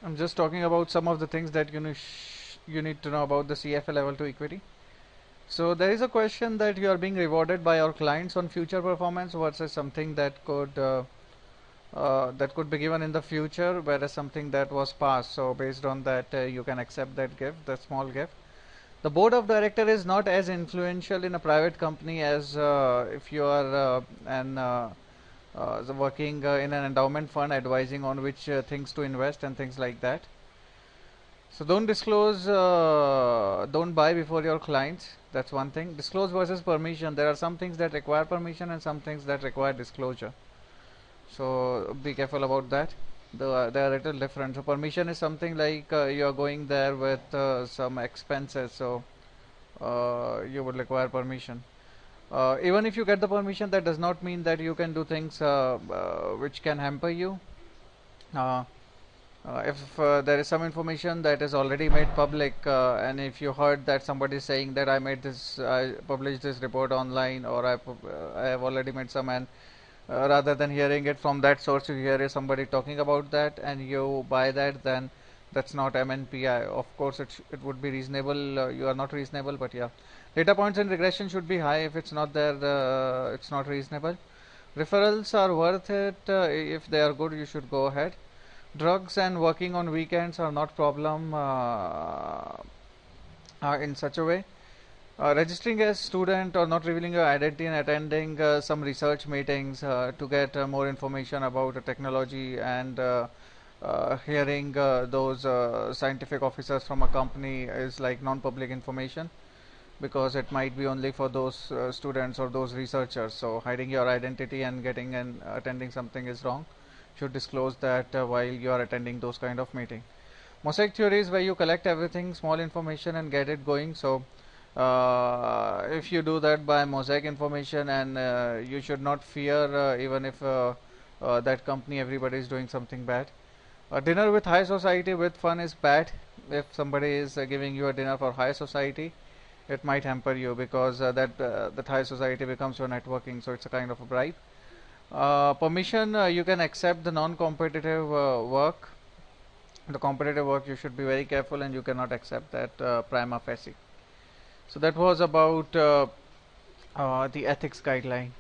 I'm just talking about some of the things that you need to know about the CFA level 2 equity. So there is a question that you are being rewarded by our clients on future performance versus something that could be given in the future, whereas something that was past. So based on that, you can accept that gift, the small gift. The board of director is not as influential in a private company as if you are working in an endowment fund, advising on which things to invest and things like that. So don't disclose, don't buy before your clients. That's one thing. Disclose versus permission. There are some things that require permission and some things that require disclosure. So be careful about that. They are a little different. So permission is something like you are going there with some expenses, so you would require permission. Even if you get the permission, that does not mean that you can do things which can hamper you. Uh, if there is some information that is already made public, and if you heard that somebody is saying that I published this report online, or I have already made some, and rather than hearing it from that source, you hear somebody talking about that, and you buy that, then that's not MNPI. Of course, it would be reasonable. You are not reasonable, but yeah, data points in regression should be high. If it's not there, it's not reasonable. Referrals are worth it. If they are good, you should go ahead. Drugs and working on weekends are not problem in such a way. Registering as student or not revealing your identity and attending some research meetings to get more information about technology, and hearing those scientific officers from a company is like non-public information, because it might be only for those students or those researchers. So hiding your identity and getting and attending something is wrong. Should disclose that while you are attending those kind of meeting. Mosaic theory is where you collect everything, small information, and get it going. So if you do that by mosaic information, and you should not fear, even if that company everybody is doing something bad. A dinner with high society with fun is bad. If somebody is giving you a dinner for high society, it might hamper you, because that high society becomes your networking, so it's a kind of a bribe. Permission, you can accept the non-competitive work. The competitive work you should be very careful, and you cannot accept that prima facie. So that was about the ethics guideline.